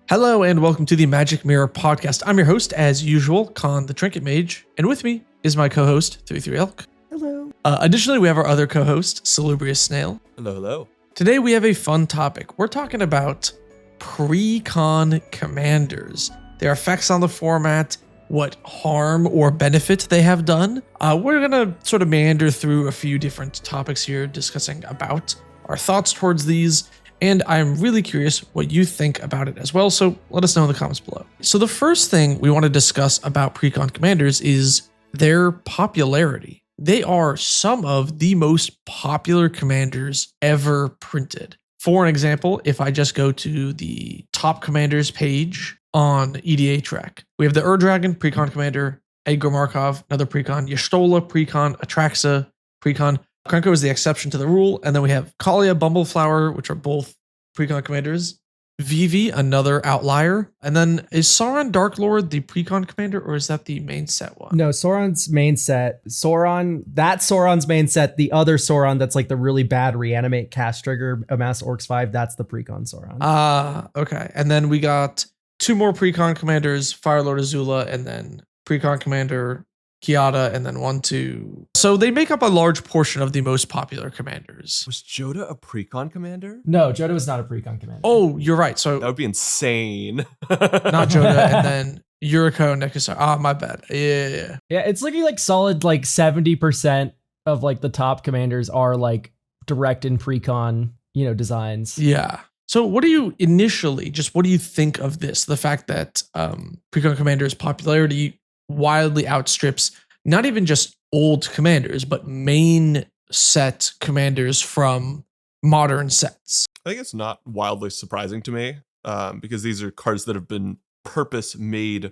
Hello and welcome to the Magic Mirror podcast. I'm your host, as usual, Khan the Trinket Mage, and with me is my co-host, 33 Elk. Hello. Additionally, we have our other co-host, Salubrious Snail. Hello, hello. Today we have a fun topic. We're talking about pre-con commanders, their effects on the format, what harm or benefit they have done. We're going to sort of meander through a few different topics here, discussing about our thoughts towards these. And I'm really curious what you think about it as well, so let us know in the comments below. So the first thing we want to discuss about pre-con commanders is their popularity. They are some of the most popular commanders ever printed. For an example, if I just go to the top commanders page on EDH Rec, we have the Ur-Dragon pre-con commander, Edgar Markov, another pre-con, Y'shtola pre-con, Atraxa pre-con. Krenko is the exception to the rule, and then we have Kalia, Bumbleflower, which are both pre-con commanders. Beevuu, another outlier. And then is Sauron Dark Lord the pre-con commander, or is that the main set one? No, Sauron's main set. Sauron's main set. The other Sauron that's like the really bad reanimate cast trigger, Amass Orcs 5, that's the pre-con Sauron. Okay. And then we got two more pre-con commanders, Fire Lord Azula, and then pre-con commander Kiata, and then 1-2. So they make up a large portion of the most popular commanders. Was Joda a pre-con commander? No, Joda was not a pre-con commander. Oh, you're right. So That would be insane. not Joda, and then Yuriko, Nekisar. My bad. Yeah. Yeah, it's looking like solid like 70% of like the top commanders are like direct in pre-con, designs. Yeah. So what do you think of this? The fact that pre-con commanders' popularity wildly outstrips not even just old commanders, but main set commanders from modern sets. I think it's not wildly surprising to me because these are cards that have been purpose made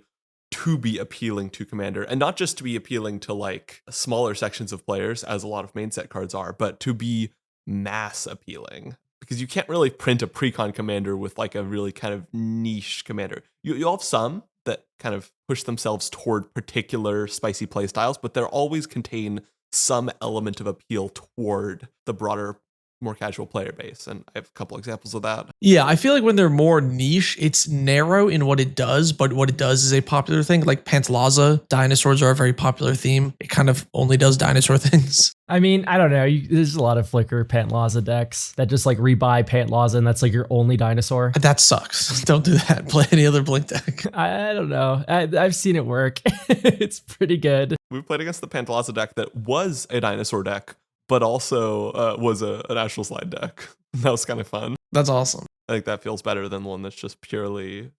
to be appealing to commander, and not just to be appealing to like smaller sections of players as a lot of main set cards are, but to be mass appealing. Because you can't really print a pre-con commander with like a really kind of niche commander. You'll have some that kind of push themselves toward particular spicy play styles, but they'll always contain some element of appeal toward the broader, more casual player base. And I have a couple examples of that. Yeah, I feel like when they're more niche, it's narrow in what it does, but what it does is a popular thing. Like Pantlaza, dinosaurs are a very popular theme. It kind of only does dinosaur things. I mean, I don't know. There's a lot of Flicker Pantlaza decks that just like rebuy Pantlaza and that's like your only dinosaur. That sucks. Don't do that. Play any other Blink deck. I don't know. I've seen it work. It's pretty good. We played against the Pantlaza deck that was a dinosaur deck, but also was a National Slide deck. That was kind of fun. That's awesome. I think that feels better than the one that's just purely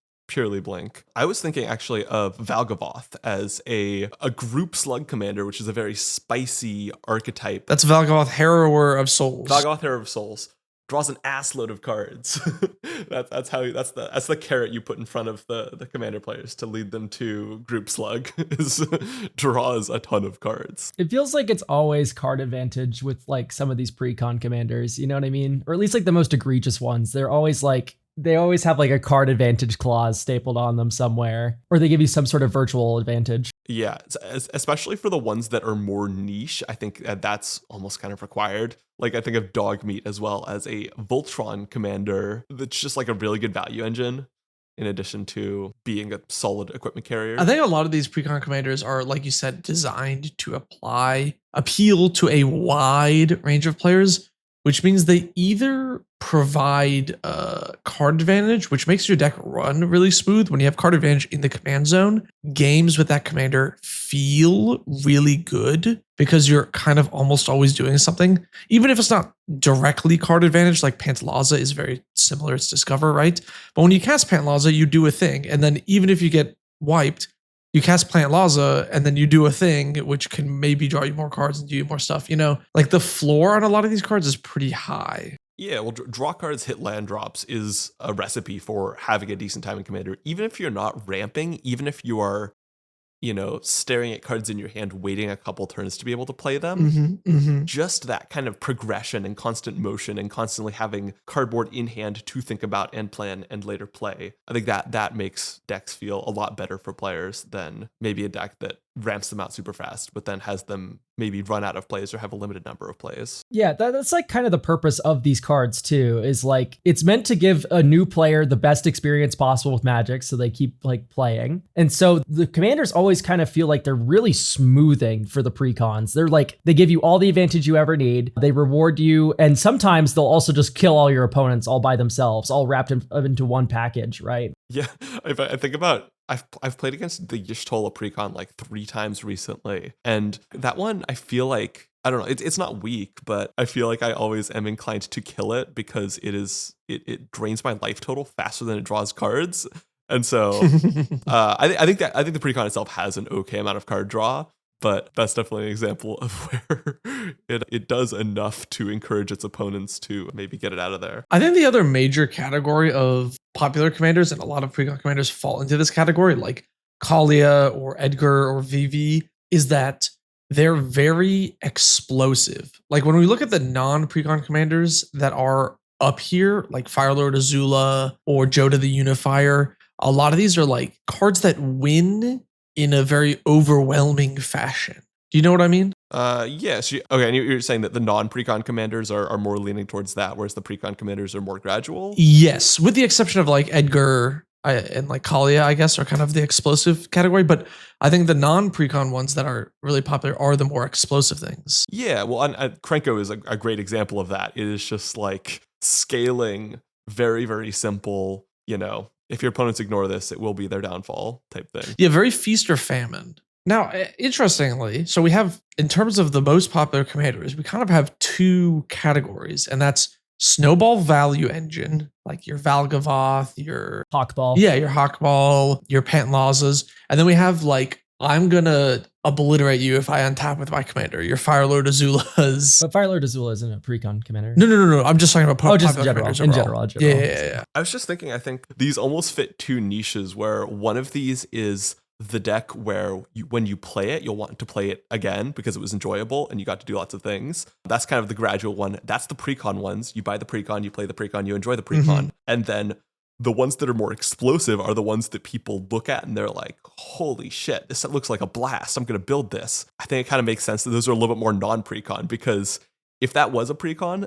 Blink. I was thinking actually of Valgavoth as a group slug commander, which is a very spicy archetype. That's Valgavoth, Harrower of Souls. Valgavoth, Harrower of Souls draws an ass load of cards. that's the carrot you put in front of the commander players to lead them to group slug is draws a ton of cards. It feels like it's always card advantage with like some of these pre-con commanders, you know what I mean? Or at least like the most egregious ones. They always have like a card advantage clause stapled on them somewhere, or they give you some sort of virtual advantage. Yeah, especially for the ones that are more niche, I think that's almost kind of required. Like I think of Dogmeat as well as a Voltron commander that's just like a really good value engine in addition to being a solid equipment carrier. I think a lot of these pre-con commanders are, like you said, designed to appeal to a wide range of players, which means they either provide card advantage, which makes your deck run really smooth. When you have card advantage in the command zone, games with that commander feel really good because you're kind of almost always doing something, even if it's not directly card advantage. Like Pantlaza is very similar, it's Discover, right? But when you cast Pantlaza, you do a thing, and then even if you get wiped, you cast Pantlaza and then you do a thing which can maybe draw you more cards and do you more stuff. Like the floor on a lot of these cards is pretty high. Yeah, well, draw cards, hit land drops is a recipe for having a decent time in commander. Even if you're not ramping, even if you are, staring at cards in your hand, waiting a couple turns to be able to play them, just that kind of progression and constant motion and constantly having cardboard in hand to think about and plan and later play. I think that makes decks feel a lot better for players than maybe a deck that ramps them out super fast, but then has them maybe run out of plays or have a limited number of plays. Yeah, that's like kind of the purpose of these cards too, is like it's meant to give a new player the best experience possible with Magic so they keep like playing. And so the commanders always kind of feel like they're really smoothing for the precons. They're like, they give you all the advantage you ever need. They reward you. And sometimes they'll also just kill all your opponents all by themselves, all wrapped into one package, right? Yeah, if I think about, I've played against the Y'shtola precon like 3 times recently, and that one I feel like, I don't know, it's not weak, but I feel like I always am inclined to kill it because it drains my life total faster than it draws cards, and so I think the precon itself has an okay amount of card draw. But that's definitely an example of where it does enough to encourage its opponents to maybe get it out of there. I think the other major category of popular commanders, and a lot of precon commanders fall into this category, like Kalia or Edgar or Vivi, is that they're very explosive. Like when we look at the non-precon commanders that are up here, like Firelord Azula or Jodah the Unifier, a lot of these are like cards that win in a very overwhelming fashion. Do you know what I mean? Yes. Okay, and you're saying that the non-precon commanders are more leaning towards that, whereas the precon commanders are more gradual? Yes, with the exception of like Edgar and like Kalia, I guess, are kind of the explosive category. But I think the non-precon ones that are really popular are the more explosive things. Yeah, well, and Krenko is a great example of that. It is just like scaling, very, very simple, if your opponents ignore this, it will be their downfall type thing. Yeah, very feast or famine. Now, interestingly, so we have, in terms of the most popular commanders, we kind of have 2 categories, and that's snowball value engine, like your Valgavoth, your Hawkball. Yeah, your Hawkball, your Pantlazas. And then we have like, I'm gonna obliterate you if I untap with my commander, your Firelord Azulas. But Firelord Azula isn't a precon commander. No. I'm just talking about just popular general, commanders in overall. general. Yeah. I was just thinking, I think these almost fit 2 niches where one of these is the deck where when you play it, you'll want to play it again because it was enjoyable and you got to do lots of things. That's kind of the gradual one. That's the precon ones. You buy the precon, you play the precon, you enjoy the precon. Mm-hmm. And then the ones that are more explosive are the ones that people look at and they're like, holy shit, this looks like a blast. I'm going to build this. I think it kind of makes sense that those are a little bit more non-precon, because if that was a precon,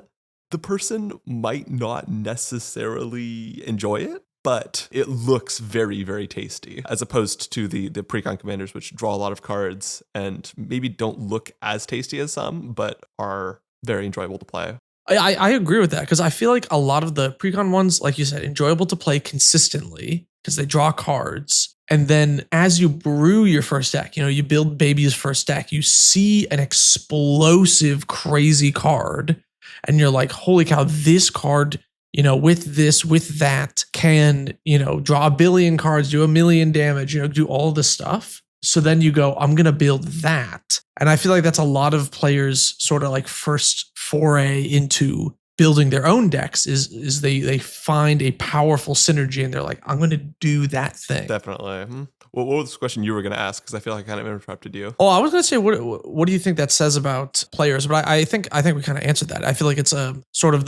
the person might not necessarily enjoy it, but it looks very, very tasty, as opposed to the precon commanders, which draw a lot of cards and maybe don't look as tasty as some, but are very enjoyable to play. I agree with that, because I feel like a lot of the precon ones, like you said, enjoyable to play consistently because they draw cards. And then as you brew your first deck, you build Baby's first deck, you see an explosive, crazy card, and you're like, holy cow, this card, with this, with that, can, draw 1 billion cards, do 1 million damage, do all this stuff. So then you go, I'm going to build that. And I feel like that's a lot of players' sort of like first foray into building their own decks is they find a powerful synergy and they're like, I'm going to do that thing. Definitely. Well, what was the question you were going to ask? Because I feel like I kind of interrupted you. Oh, I was going to say, what do you think that says about players? But I think we kind of answered that. I feel like it's a sort of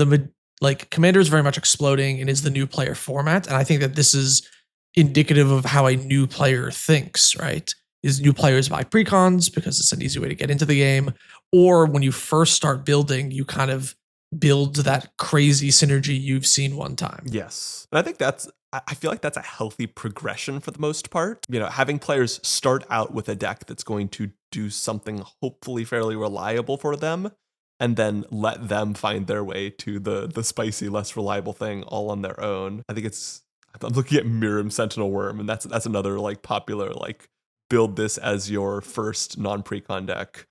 Commander is very much exploding and is the new player format. And I think that this is indicative of how a new player thinks, right? Is new players buy precons because it's an easy way to get into the game. Or when you first start building, you kind of build that crazy synergy you've seen one time. Yes. And I feel like that's a healthy progression for the most part. Having players start out with a deck that's going to do something hopefully fairly reliable for them, and then let them find their way to the spicy, less reliable thing all on their own. I'm looking at Mirim Sentinel Worm, and that's another popular build this as your first non-precon deck.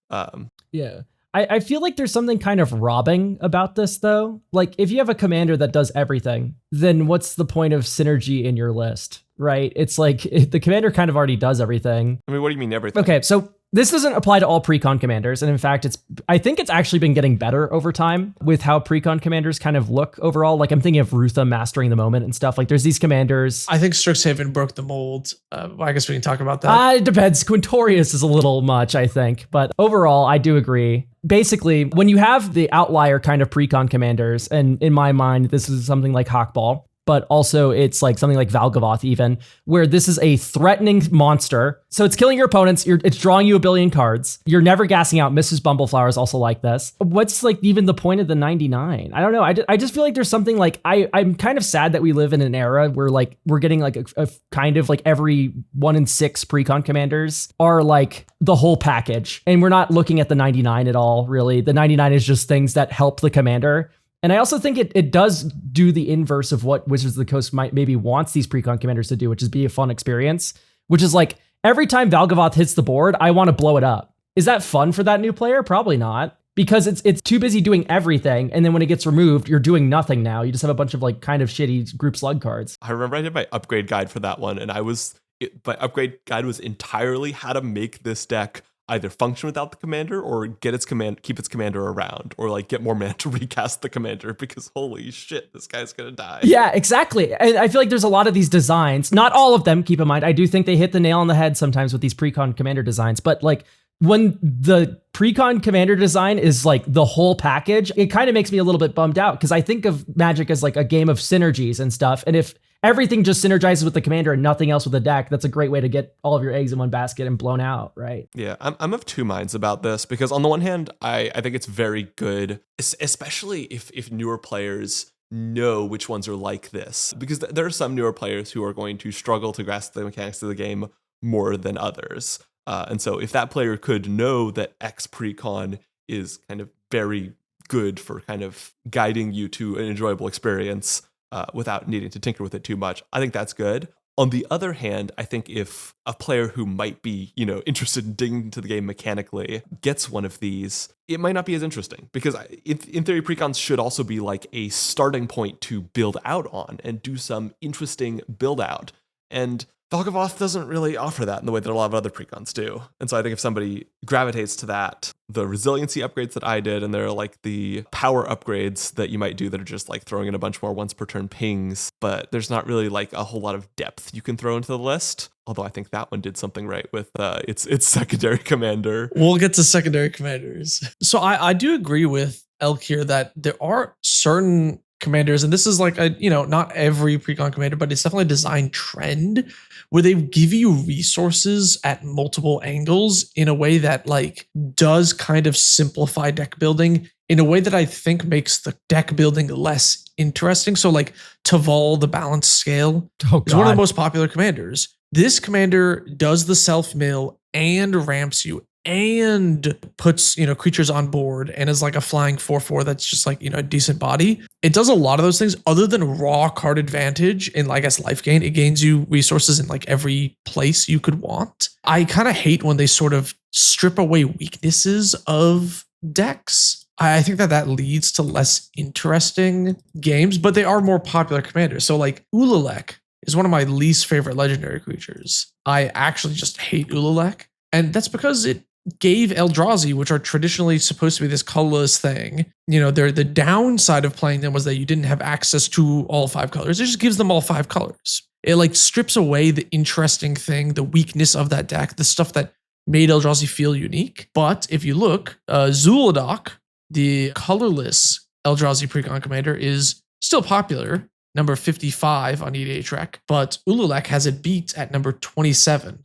Yeah. I feel like there's something kind of robbing about this, though. Like, if you have a commander that does everything, then what's the point of synergy in your list, right? It's like the commander kind of already does everything. I mean, what do you mean everything? Okay, so this doesn't apply to all precon commanders. And in fact, I think it's actually been getting better over time with how precon commanders kind of look overall. Like, I'm thinking of Rutha mastering the moment and stuff. Like, there's these commanders. I think Strixhaven broke the mold. I guess we can talk about that. It depends. Quintorius is a little much, I think. But overall, I do agree. Basically, when you have the outlier kind of precon commanders, and in my mind, this is something like Hawkball, but also it's like something like Valgavoth even, where this is a threatening monster. So it's killing your opponents. It's drawing you a billion cards. You're never gassing out. Mrs. Bumbleflower is also like this. What's like even the point of the 99? I don't know. I just feel like there's something like, I'm kind of sad that we live in an era where like we're getting like a kind of like every 1 in 6 precon commanders are like the whole package. And we're not looking at the 99 at all, really. The 99 is just things that help the commander. And I also think it does do the inverse of what Wizards of the Coast might maybe wants these precon commanders to do, which is be a fun experience, which is like every time Valgavoth hits the board, I want to blow it up. Is that fun for that new player? Probably not, because it's too busy doing everything. And then when it gets removed, you're doing nothing now. You just have a bunch of like kind of shitty group slug cards. I remember I did my upgrade guide for that one, and my upgrade guide was entirely how to make this deck either function without the commander or keep its commander around, or like get more mana to recast the commander, because holy shit, this guy's gonna die. Yeah, exactly. And I feel like there's a lot of these designs, not all of them, keep in mind. I do think they hit the nail on the head sometimes with these precon commander designs, but like when the precon commander design is like the whole package, it kind of makes me a little bit bummed out, because I think of Magic as like a game of synergies and stuff. And if everything just synergizes with the commander and nothing else with the deck, that's a great way to get all of your eggs in one basket and blown out, right? Yeah, I'm of two minds about this, because on the one hand, I think it's very good, especially if newer players know which ones are like this, because there are some newer players who are going to struggle to grasp the mechanics of the game more than others. And so if that player could know that X precon is kind of very good for kind of guiding you to an enjoyable experience, without needing to tinker with it too much, I think that's good. On the other hand, I think if a player who might be, interested in digging into the game mechanically gets one of these, it might not be as interesting, because in theory, precons should also be like a starting point to build out on and do some interesting build out. And Valgavoth doesn't really offer that in the way that a lot of other precons do. And so I think if somebody gravitates to that, the resiliency upgrades that I did, and there are like the power upgrades that you might do that are just like throwing in a bunch more once per turn pings, but there's not really like a whole lot of depth you can throw into the list. Although I think that one did something right with its secondary commander. We'll get to secondary commanders. So I do agree with Elk here that there are certain commanders, and this is like not every precon commander, but it's definitely a design trend where they give you resources at multiple angles in a way that like does kind of simplify deck building in a way that I think makes the deck building less interesting. So like Taval, the balance scale, is one of the most popular commanders. This commander does the self mill and ramps you and puts, creatures on board and is like a flying 4/4 that's just like, a decent body. It does a lot of those things other than raw card advantage and I guess life gain. It gains you resources in like every place you could want. I kind of hate when they sort of strip away weaknesses of decks. I think that leads to less interesting games, but they are more popular commanders. So like Ulalek is one of my least favorite legendary creatures. I actually just hate Ulalek. And that's because it gave Eldrazi, which are traditionally supposed to be this colorless thing, the downside of playing them was that you didn't have access to all 5 colors. It just gives them all 5 colors. It like strips away the interesting thing, the weakness of that deck, the stuff that made Eldrazi feel unique. But if you look, Zuladok, the colorless Eldrazi precon commander, is still popular, number 55 on EDH Rec, but Ulalek has it beat at number 27,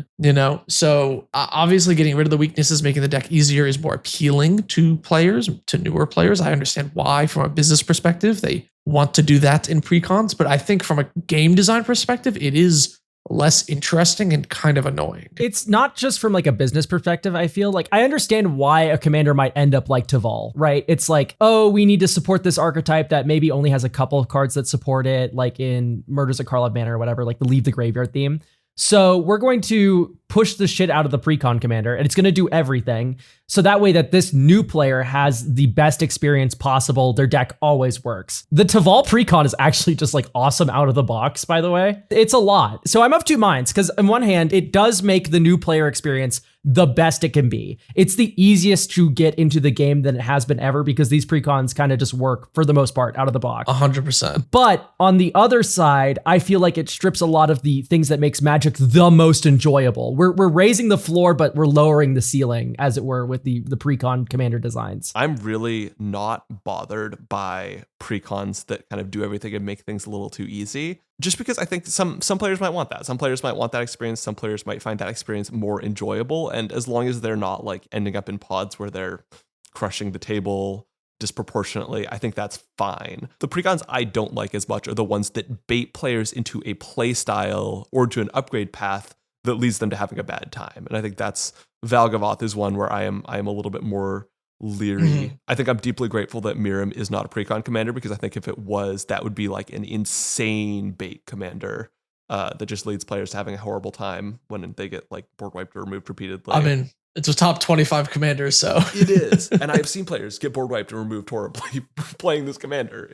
So obviously getting rid of the weaknesses, making the deck easier is more appealing to players, to newer players. I understand why from a business perspective, they want to do that in precons, but I think from a game design perspective, it is less interesting and kind of annoying. It's not just from like a business perspective. I feel like I understand why a commander might end up like Taval, right? It's like, oh, we need to support this archetype that maybe only has a couple of cards that support it, like in Murders at Karlov Manor or whatever, like the Leave the Graveyard theme. So we're going to push the shit out of the precon commander, and it's going to do everything. So that way that this new player has the best experience possible, their deck always works. The Taval precon is actually just like awesome out of the box, by the way. It's a lot. So I'm of two minds, because on one hand, it does make the new player experience the best it can be. It's the easiest to get into the game than it has been ever, because these precons kind of just work for the most part out of the box. 100%. But on the other side, I feel like it strips a lot of the things that makes Magic the most enjoyable, we're raising the floor, but we're lowering the ceiling, as it were, with the precon commander designs. I'm really not bothered by precons that kind of do everything and make things a little too easy. Just because I think some players might want that. Some players might want that experience. Some players might find that experience more enjoyable. And as long as they're not like ending up in pods where they're crushing the table disproportionately, I think that's fine. The precons I don't like as much are the ones that bait players into a play style or to an upgrade path that leads them to having a bad time. And I think that's Valgavoth is one where I am a little bit more leery. Mm-hmm. I think I'm deeply grateful that Mirim is not a precon commander, because I think if it was, that would be like an insane bait commander that just leads players to having a horrible time when they get like board wiped or removed repeatedly. I mean, it's a top 25 commander, so it is. And I've seen players get board wiped and removed horribly playing this commander.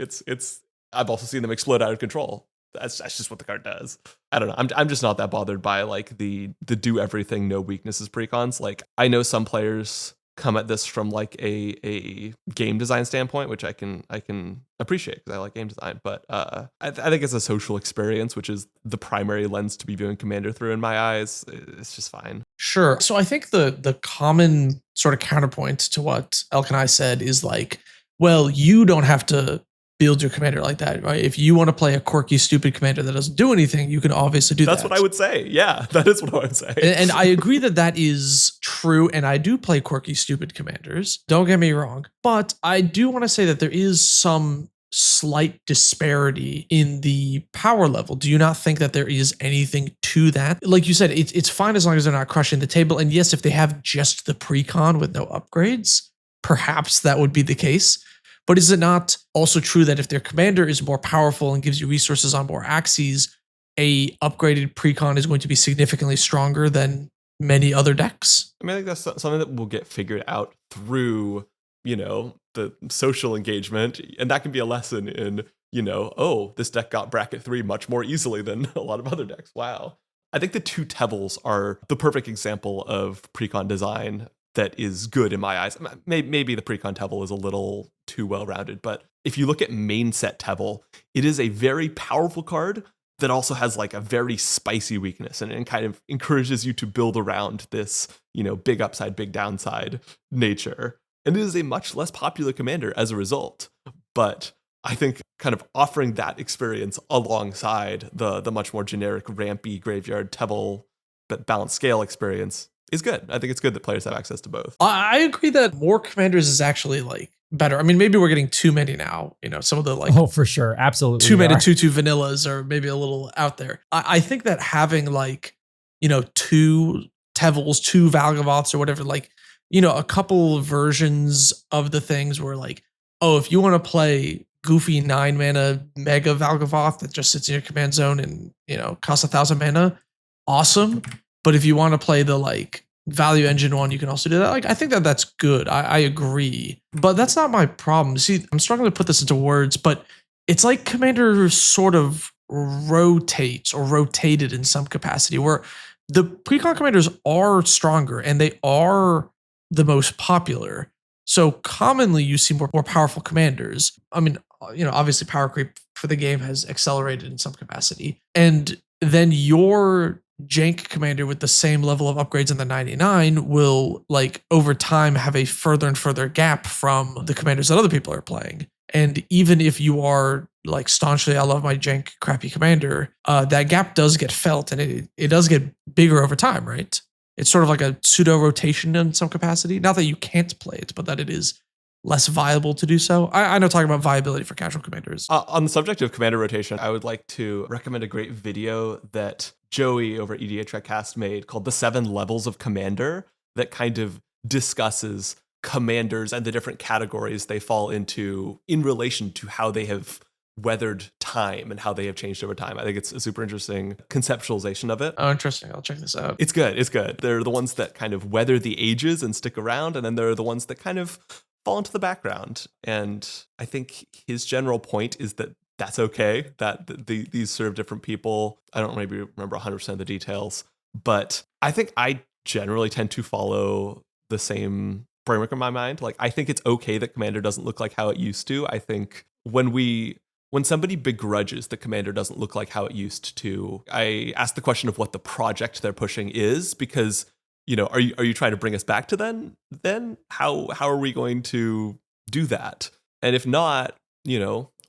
I've also seen them explode out of control. That's just what the card does. I don't know. I'm just not that bothered by like the do everything, no weaknesses precons. Like, I know some players come at this from like a game design standpoint, which I can appreciate because I like game design. But I think it's a social experience, which is the primary lens to be viewing Commander through in my eyes. It's just fine. Sure. So I think the common sort of counterpoint to what Elk and I said is like, well, you don't have to build your commander like that, right? If you want to play a quirky, stupid commander that doesn't do anything, you can obviously do that. That's what I would say. Yeah, that is what I would say. And I agree that is true. And I do play quirky, stupid commanders. Don't get me wrong. But I do want to say that there is some slight disparity in the power level. Do you not think that there is anything to that? Like you said, it's fine as long as they're not crushing the table. And yes, if they have just the precon with no upgrades, perhaps that would be the case. But is it not also true that if their commander is more powerful and gives you resources on more axes, a upgraded precon is going to be significantly stronger than many other decks? I mean, I think that's something that will get figured out through, the social engagement. And that can be a lesson in, oh, this deck got bracket 3 much more easily than a lot of other decks. Wow. I think the 2 Tevils are the perfect example of precon design that is good in my eyes. Maybe the precon Tevil is a little too well-rounded, but if you look at main set Tevil, it is a very powerful card that also has like a very spicy weakness, and it kind of encourages you to build around this, big upside, big downside nature. And it is a much less popular commander as a result. But I think kind of offering that experience alongside the much more generic rampy graveyard Tevil but balanced scale experience is good. I think it's good that players have access to both. I agree that more commanders is actually like better. I mean, maybe we're getting too many now. Some of the like for sure, absolutely too many 2/2 vanillas are maybe a little out there. I think that having like 2 Tevils, 2 Valgavoths or whatever, like a couple versions of the things where like, oh, if you want to play goofy 9 mana mega Valgavoth that just sits in your command zone and costs 1,000 mana, awesome. But if you want to play the like value engine one, you can also do that. Like, I think that's good. I agree, but that's not my problem. See, I'm struggling to put this into words, but it's like Commander sort of rotates or rotated in some capacity where the precon commanders are stronger and they are the most popular. So commonly you see more powerful commanders. I mean, obviously power creep for the game has accelerated in some capacity. And then your jank commander with the same level of upgrades in the 99 will like over time have a further and further gap from the commanders that other people are playing. And even if you are like staunchly, I love my jank crappy commander, that gap does get felt and it does get bigger over time, right? It's sort of like a pseudo rotation in some capacity. Not that you can't play it, but that it is less viable to do so. I know talking about viability for casual commanders. On the subject of commander rotation, I would like to recommend a great video that Joey over at EDH Cast made called The 7 Levels of Commander, that kind of discusses commanders and the different categories they fall into in relation to how they have weathered time and how they have changed over time. I think it's a super interesting conceptualization of it. Oh, interesting. I'll check this out. It's good. It's good. They're the ones that kind of weather the ages and stick around, and then there are the ones that kind of fall into the background. And I think his general point is that that's okay, that these serve different people. I don't maybe remember 100% of the details, but I think I generally tend to follow the same framework in my mind. Like, I think it's okay that Commander doesn't look like how it used to. I think when we when somebody begrudges the commander doesn't look like how it used to, I ask the question of what the project they're pushing is, because, are you trying to bring us back to then how are we going to do that? And if not,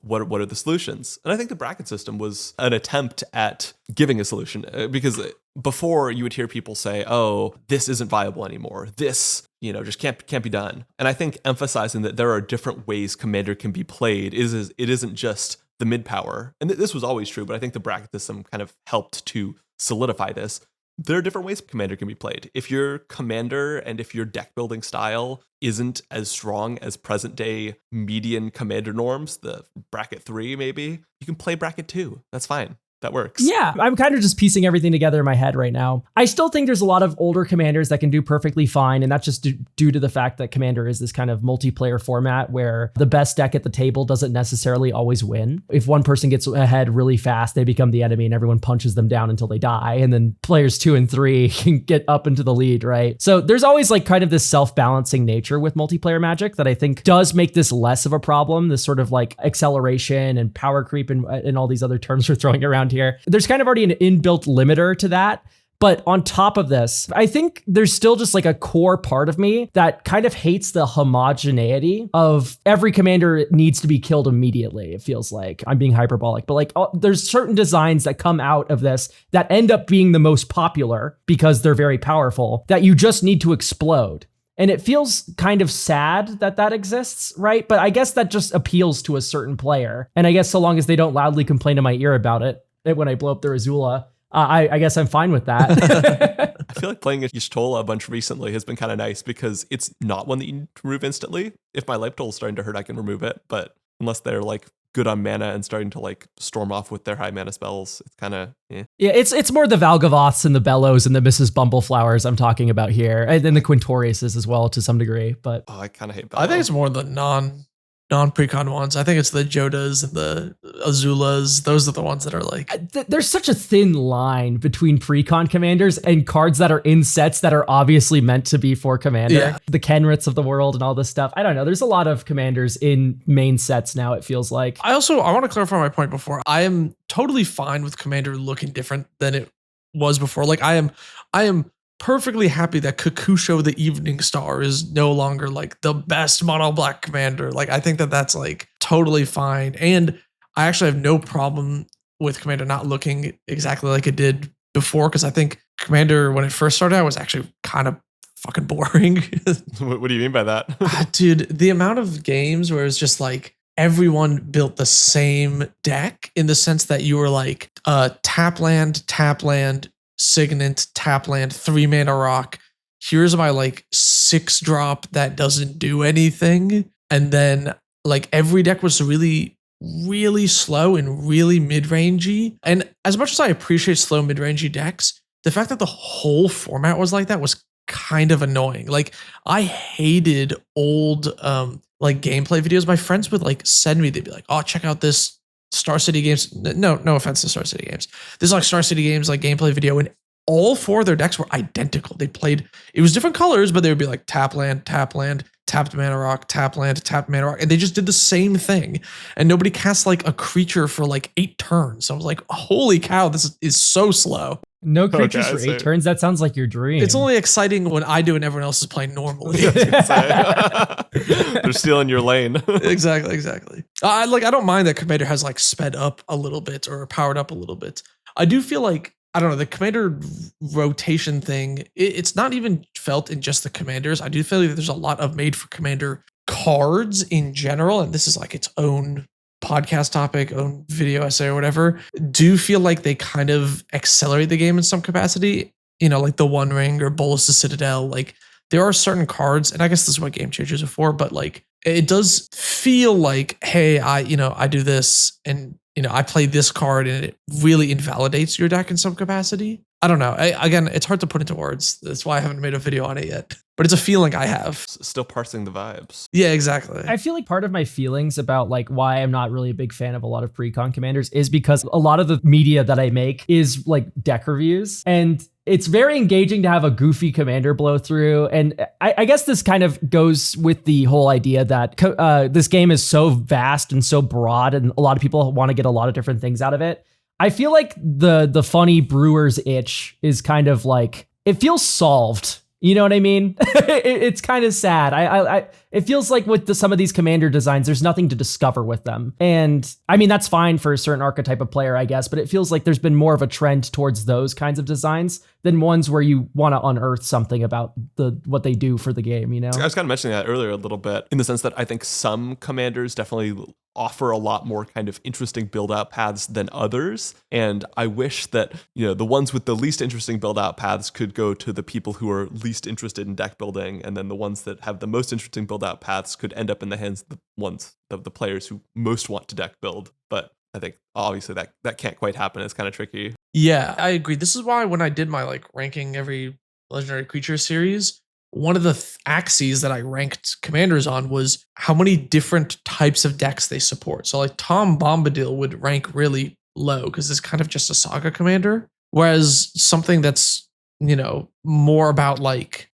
what are the solutions? And I think the bracket system was an attempt at giving a solution, because before you would hear people say, oh, this isn't viable anymore. This, just can't be done. And I think emphasizing that there are different ways Commander can be played it isn't just the mid power. And this was always true, but I think the bracket system kind of helped to solidify this. There are different ways Commander can be played. If your Commander and if your deck building style isn't as strong as present day median Commander norms, the bracket 3 maybe, you can play bracket 2. That's fine. That works. Yeah, I'm kind of just piecing everything together in my head right now. I still think there's a lot of older commanders that can do perfectly fine, and that's just due to the fact that Commander is this kind of multiplayer format where the best deck at the table doesn't necessarily always win. If one person gets ahead really fast, they become the enemy and everyone punches them down until they die, and then players 2 and 3 can get up into the lead, right? So there's always like kind of this self-balancing nature with multiplayer Magic that I think does make this less of a problem, this sort of like acceleration and power creep and all these other terms we're throwing around here. There's kind of already an inbuilt limiter to that. But on top of this, I think there's still just like a core part of me that kind of hates the homogeneity of every commander needs to be killed immediately. It feels like I'm being hyperbolic, but like there's certain designs that come out of this that end up being the most popular because they're very powerful that you just need to explode. And it feels kind of sad that exists, right? But I guess that just appeals to a certain player. And I guess so long as they don't loudly complain in my ear about it when I blow up their Azula, I guess I'm fine with that. I feel like playing Y'shtola a bunch recently has been kind of nice because it's not one that you need to remove instantly. If my life total is starting to hurt, I can remove it. But unless they're like good on mana and starting to like storm off with their high mana spells, it's kind of Yeah, it's more the Valgavoths and the Bellows and the Mrs. Bumbleflowers I'm talking about here, and then the Quintoriuses as well to some degree. But I kind of hate Bellow. I think it's more the non-precon ones. I think it's the Jodas and the Azulas. Those are the ones that are like... There's such a thin line between precon commanders and cards that are in sets that are obviously meant to be for commander. Yeah. The Kenriths of the world and all this stuff. I don't know. There's a lot of commanders in main sets now, it feels like. I want to clarify my point before. I am totally fine with commander looking different than it was before. Like I am perfectly happy that Kakusho the Evening Star is no longer like the best mono black commander. Like I think that's like totally fine. And I actually have no problem with commander not looking exactly like it did before, because I think commander when it first started out was actually kind of fucking boring. What do you mean by that? Dude, the amount of games where it's just like everyone built the same deck in the sense that you were like tap land, Signant, tap land, 3-mana rock. Here's my like 6-drop that doesn't do anything. And then like every deck was really, really slow and really mid-rangey. And as much as I appreciate slow mid-rangey decks, the fact that the whole format was like that was kind of annoying. Like I hated old like gameplay videos. My friends would like send me, they'd be like, oh, check out this Star City Games. No offense to Star City Games. This is like Star City Games like gameplay video, and all 4 of their decks were identical. They played, it was different colors, but they would be like tap land, tapped mana rock, tap land, tapped mana rock, and they just did the same thing. And nobody cast like a creature for like 8 turns. So I was like, holy cow, this is so slow. No creatures for 8 turns? That sounds like your dream. It's only exciting when I do and everyone else is playing normally. They're stealing your lane. Exactly. I don't mind that commander has like sped up a little bit or powered up a little bit. I do feel like, I don't know, the commander rotation thing, it's not even felt in just the commanders. I do feel like there's a lot of made for commander cards in general, and this is like its own podcast topic, own video essay or whatever. Do feel like they kind of accelerate the game in some capacity, like the One Ring or Bolus the Citadel. Like there are certain cards, and I guess this is what Game Changers are for, but like it does feel like, hey, I do this and I play this card and it really invalidates your deck in some capacity. I don't know. Again, it's hard to put into words. That's why I haven't made a video on it yet. But it's a feeling I have. Still parsing the vibes. Yeah, exactly. I feel like part of my feelings about like why I'm not really a big fan of a lot of precon commanders is because a lot of the media that I make is like deck reviews. And it's very engaging to have a goofy commander blow through. And I guess this kind of goes with the whole idea that this game is so vast and so broad, and a lot of people want to get a lot of different things out of it. I feel like the funny brewer's itch is kind of like, it feels solved. You know what I mean? It's kind of sad. It feels like with some of these commander designs, there's nothing to discover with them. And I mean, that's fine for a certain archetype of player, I guess, but it feels like there's been more of a trend towards those kinds of designs than ones where you want to unearth something about what they do for the game, you know? I was kind of mentioning that earlier a little bit, in the sense that I think some commanders definitely offer a lot more kind of interesting build out paths than others. And I wish that, the ones with the least interesting build out paths could go to the people who are least interested in deck building. And then the ones that have the most interesting build out paths could end up in the hands of the players who most want to deck build. But I think obviously that can't quite happen. It's kind of tricky. Yeah, I agree. This is why when I did my ranking every legendary creature series, one of the axes that I ranked commanders on was how many different types of decks they support. So Tom Bombadil would rank really low because it's kind of just a saga commander. Whereas something that's, more about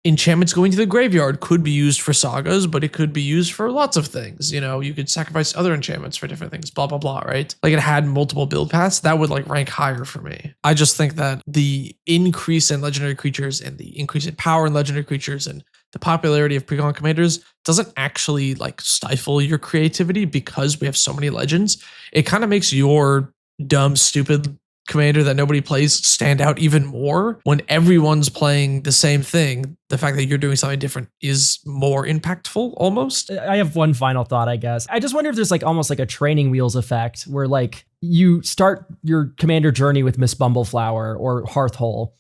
enchantments going to the graveyard could be used for sagas, but it could be used for lots of things. You could sacrifice other enchantments for different things, blah, blah, blah, right? It had multiple build paths. That would rank higher for me. I just think that the increase in legendary creatures and the increase in power in legendary creatures and the popularity of precon commanders doesn't actually stifle your creativity because we have so many legends. It kind of makes your dumb, stupid commander that nobody plays stand out even more when everyone's playing the same thing. The fact that you're doing something different is more impactful almost. I have one final thought, I guess. I just wonder if there's almost a training wheels effect where you start your commander journey with Miss Bumbleflower or Hearthhole.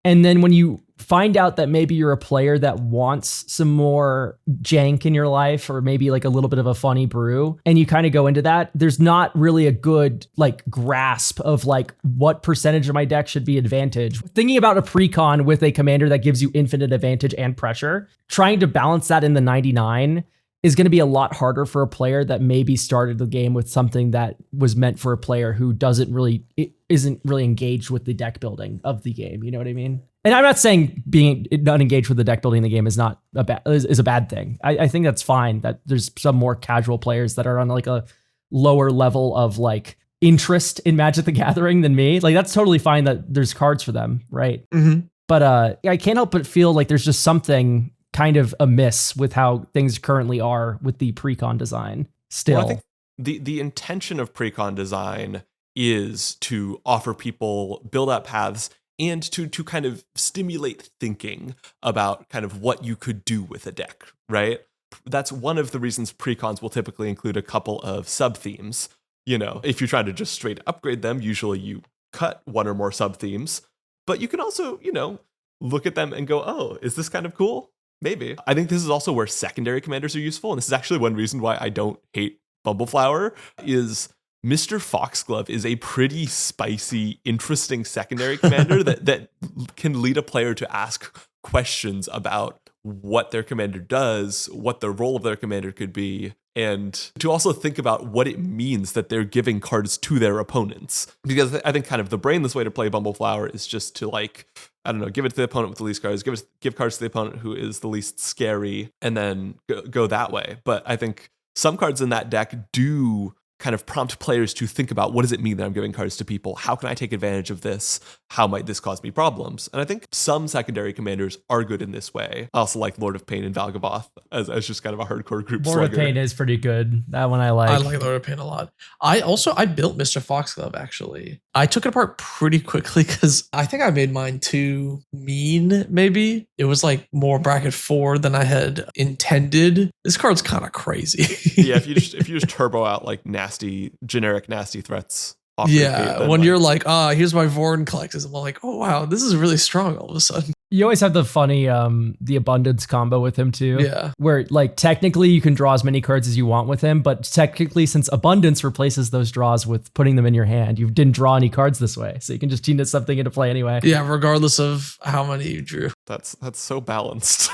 And then when you find out that maybe you're a player that wants some more jank in your life, or maybe a little bit of a funny brew, and you kind of go into that, there's not really a good grasp of what percentage of my deck should be advantage. Thinking about a precon with a commander that gives you infinite advantage and pressure, trying to balance that in the 99 is going to be a lot harder for a player that maybe started the game with something that was meant for a player who isn't really engaged with the deck building of the game. You know what I mean? And I'm not saying being not engaged with the deck building in the game is a bad thing. I think that's fine that there's some more casual players that are on a lower level of interest in Magic the Gathering than me. That's totally fine that there's cards for them, right? Mm-hmm. But I can't help but feel there's just something kind of amiss with how things currently are with the precon design still. Well, I think the intention of precon design is to offer people build out paths and to kind of stimulate thinking about kind of what you could do with a deck, right? That's one of the reasons precons will typically include a couple of sub-themes. If you're trying to just straight upgrade them, usually you cut one or more sub-themes, but you can also, look at them and go, oh, is this kind of cool? Maybe. I think this is also where secondary commanders are useful. And this is actually one reason why I don't hate Bumbleflower is Mr. Foxglove is a pretty spicy, interesting secondary commander that can lead a player to ask questions about what their commander does, what the role of their commander could be, and to also think about what it means that they're giving cards to their opponents. Because I think kind of the brainless way to play Bumbleflower is just to give it to the opponent with the least cards, give cards to the opponent who is the least scary, and then go that way. But I think some cards in that deck do kind of prompt players to think about, what does it mean that I'm giving cards to people? How can I take advantage of this? How might this cause me problems? And I think some secondary commanders are good in this way. I also like Lord of Pain and Valgavoth as just kind of a hardcore group Lord slugger. of Pain is pretty good. That one I like. I like Lord of Pain a lot. I built Mr. Foxglove, actually. I took it apart pretty quickly because I think I made mine too mean, maybe. It was more bracket 4 than I had intended. This card's kind of crazy. Yeah, if you just turbo out generic nasty threats. Yeah, when you're here's my Vorn Collectives, I'm oh wow, this is really strong all of a sudden. You always have the funny, the abundance combo with him too. Yeah. Where technically you can draw as many cards as you want with him, but technically since abundance replaces those draws with putting them in your hand, you didn't draw any cards this way. So you can just genius something into play anyway. Yeah, regardless of how many you drew. That's so balanced.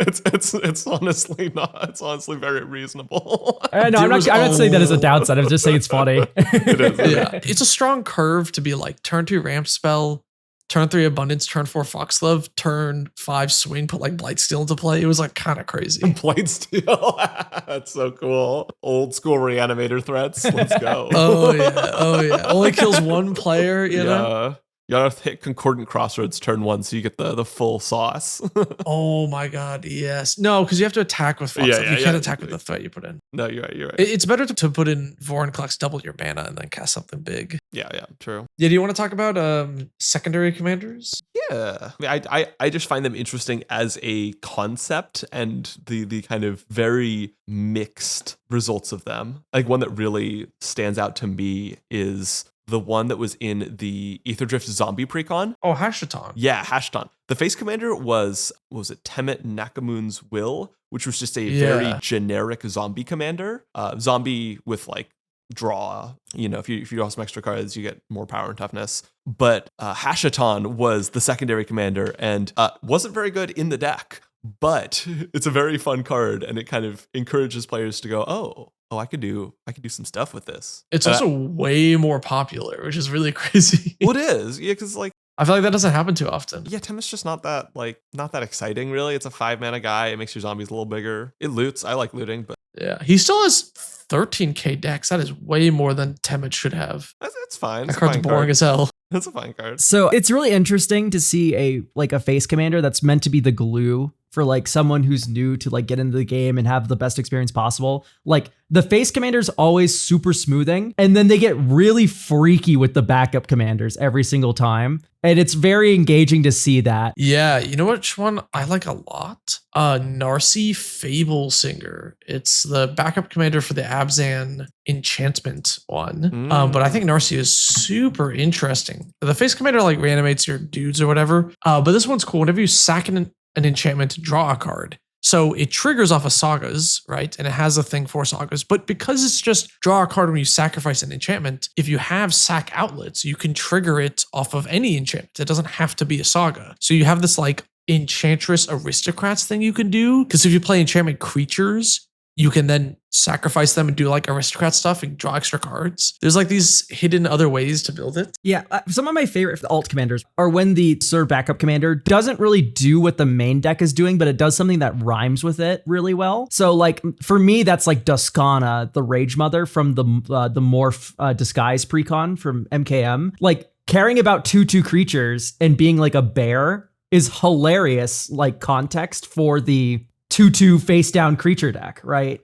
it's honestly not. It's honestly very reasonable. No, I'm not saying that as a downside. I'm just saying it's funny. It is. Yeah. It's a strong curve to be turn 2 ramp spell, turn 3 Abundance, turn 4 Foxglove, turn 5 Swing, put like Blightsteel into play. It was like kind of crazy. Blightsteel. That's so cool. Old school reanimator threats. Let's go. Oh yeah. Only kills one player, you know? You gotta hit Concordant Crossroads turn 1 so you get the full sauce. Oh my god, yes. No, because you have to attack with Foxglove. You can't attack with the threat you put in. No, you're right. It's better to put in Vorinclex, double your mana, and then cast something big. Yeah, true. Yeah, do you want to talk about secondary commanders? Yeah. I mean, I just find them interesting as a concept and the kind of very mixed results of them. Like one that really stands out to me is the one that was in the Aetherdrift zombie precon. Oh, Hashaton. Yeah, Hashaton. The face commander was it Temet Nakamun's Will, which was just a very generic zombie commander. Zombie with like draw. You know, if you draw some extra cards, you get more power and toughness. But Hashaton was the secondary commander and wasn't very good in the deck. But it's a very fun card, and it kind of encourages players to go, oh, I could do some stuff with this. It's also way more popular, which is really crazy. Well, it is, yeah, because like I feel like that doesn't happen too often. Yeah, Temet's just not that exciting, really. It's a 5-mana guy. It makes your zombies a little bigger. It loots. I like looting, but yeah, he still has 13k decks. That is way more than Temet should have. That's fine. That card's boring as hell. That's a fine card. So it's really interesting to see a face commander that's meant to be the glue for like someone who's new to like get into the game and have the best experience possible. Like the face commander's always super smoothing, and then they get really freaky with the backup commanders every single time. And it's very engaging to see that. Yeah, you know which one I like a lot? Narcy Fable Singer. It's the backup commander for the Abzan enchantment one. But I think Narcy is super interesting. The face commander like reanimates your dudes or whatever. But this one's cool. Whenever you sack an enchantment to draw a card. So it triggers off of sagas, right? And it has a thing for sagas. But because it's just draw a card when you sacrifice an enchantment, if you have sack outlets, you can trigger it off of any enchantment. It doesn't have to be a saga. So you have this like Enchantress Aristocrats thing you can do. Because if you play enchantment creatures, you can then sacrifice them and do like aristocrat stuff and draw extra cards. There's like these hidden other ways to build it. Yeah, some of my favorite alt commanders are when the sort of backup commander doesn't really do what the main deck is doing, but it does something that rhymes with it really well. So like for me, that's like Duskana, the Rage Mother from the Morph Disguise precon from MKM. Like caring about 2/2 creatures and being like a bear is hilarious, like context for the 2/2 face down creature deck, right?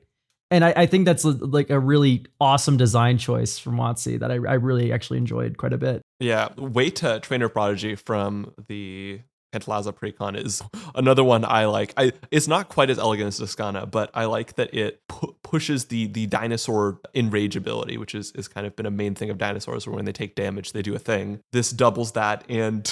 And I think that's like a really awesome design choice from WotC that I really actually enjoyed quite a bit. Yeah, Weta Trainer Prodigy from the Kantalaza Precon is another one I like. It's not quite as elegant as Duskana, but I like that it pushes the dinosaur enrage ability, which is kind of been a main thing of dinosaurs, where when they take damage, they do a thing. This doubles that and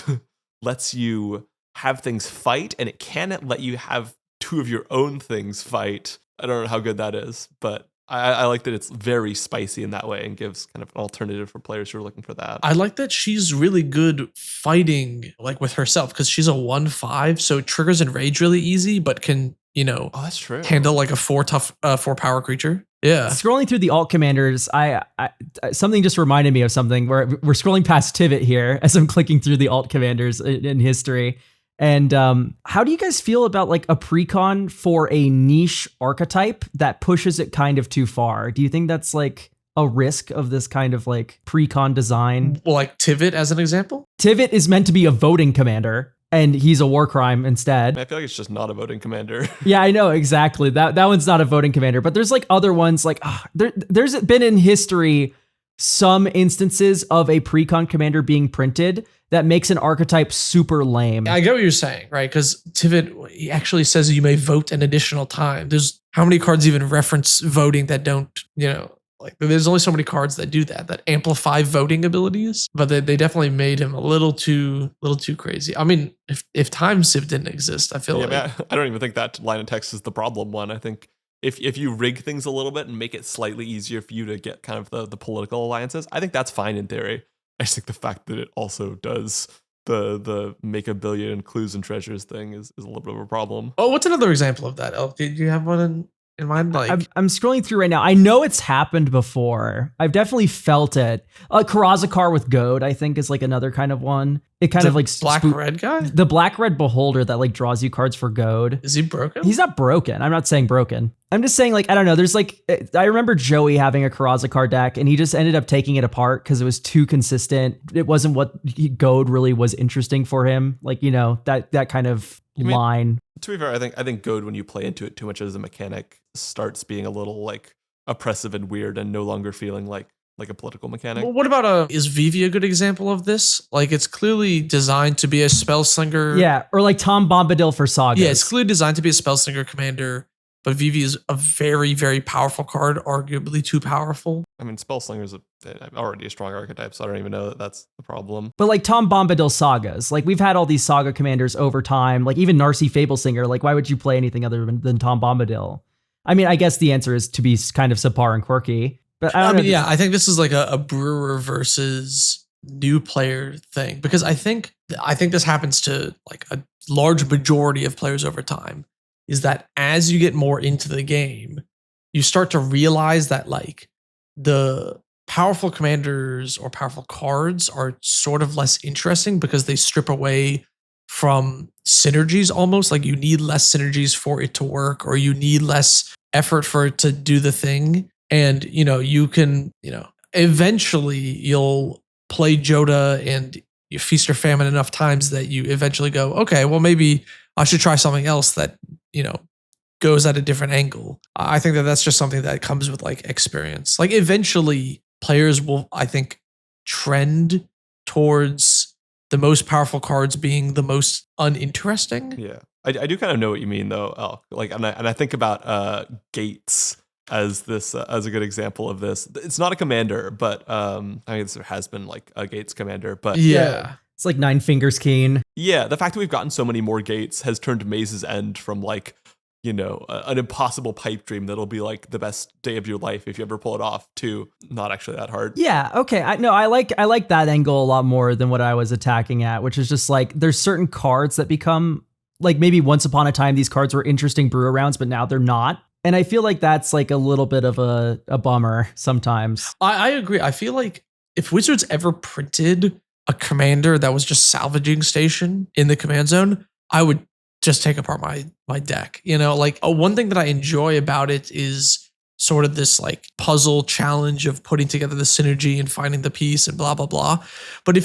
lets you have things fight, and it can let you have 2 of your own things fight. I don't know how good that is, but I like that it's very spicy in that way and gives kind of an alternative for players who are looking for that. I like that she's really good fighting like with herself because she's a 1/5, so it triggers enrage really easy, but can, you know, that's true, handle like a 4 power creature. Yeah. Scrolling through the alt commanders, I something just reminded me of something where we're scrolling past Tivit here as I'm clicking through the alt commanders in history. And how do you guys feel about like a precon for a niche archetype that pushes it kind of too far? Do you think that's like a risk of this kind of like precon design? Well, like Tivit as an example? Tivit is meant to be a voting commander, and he's a war crime instead. I feel like it's just not a voting commander. Yeah, I know, exactly. That one's not a voting commander, but there's like other ones like there's been in history some instances of a precon commander being printed that makes an archetype super lame. I get what you're saying, right? Because Tivit he actually says you may vote an additional time. There's how many cards even reference voting that don't, you know, like there's only so many cards that do that amplify voting abilities. But they definitely made him a little too crazy. I mean, if time sieve didn't exist, I feel like I don't even think that line of text is the problem one. I think if you rig things a little bit and make it slightly easier for you to get kind of the political alliances, I think that's fine in theory. I just think the fact that it also does the make a billion clues and treasures thing is a little bit of a problem. Oh, what's another example of that, Elk? Did you have one in in mind? Like, I'm scrolling through right now. I know it's happened before. I've definitely felt it. Karazakar with Goad, I think, is like another kind of one. It kind the of like black-red guy? the black red beholder that like draws you cards for Goad. Is he broken? He's not broken. I'm not saying broken. I'm just saying, like, I don't know. There's like, I remember Joey having a Karazakar deck and he just ended up taking it apart because it was too consistent. It wasn't what Goad really was interesting for him. Like, you know, that kind of line. To be fair, I think Goad, when you play into it too much as a mechanic, starts being a little like oppressive and weird and no longer feeling like a political mechanic. Well, what about is Beevuu a good example of this? Like, it's clearly designed to be a spellslinger. Yeah, or like Tom Bombadil for Sagas. Yeah, it's clearly designed to be a spellslinger commander, but Beevuu is a very, very powerful card, arguably too powerful. I mean, Spellslinger is already a strong archetype, so I don't even know that that's the problem. But like Tom Bombadil sagas, like we've had all these saga commanders over time, like even Narcy Fablesinger, like why would you play anything other than Tom Bombadil? I mean, I guess the answer is to be kind of subpar and quirky. But I mean, yeah, I think this is like a brewer versus new player thing, because I think this happens to like a large majority of players over time, is that as you get more into the game, you start to realize that like the powerful commanders or powerful cards are sort of less interesting because they strip away from synergies almost. Like you need less synergies for it to work, or you need less effort for it to do the thing. And, you know, you can, you know, eventually you'll play Joda and you feast or famine enough times that you eventually go, okay, well, maybe I should try something else that, you know, goes at a different angle. I think that that's just something that comes with like experience. Like eventually players will, I think, trend towards the most powerful cards being the most uninteresting. Yeah. I do kind of know what you mean though. Oh, like, and I think about Gates as this as a good example of this. It's not a commander, but I mean, there has been like a Gates commander, but yeah. It's like Nine Fingers Keen. Yeah, the fact that we've gotten so many more Gates has turned Maze's End from like, you know, an impossible pipe dream that'll be like the best day of your life if you ever pull it off, to not actually that hard. Yeah, okay. I like that angle a lot more than what I was attacking at, which is just like there's certain cards that become like, maybe once upon a time these cards were interesting brewer rounds, but now they're not. And I feel like that's like a little bit of a bummer sometimes. I agree. I feel like if Wizards ever printed a commander that was just salvaging station in the command zone, I would just take apart my deck. You know, like one thing that I enjoy about it is sort of this like puzzle challenge of putting together the synergy and finding the piece and blah, blah, blah. But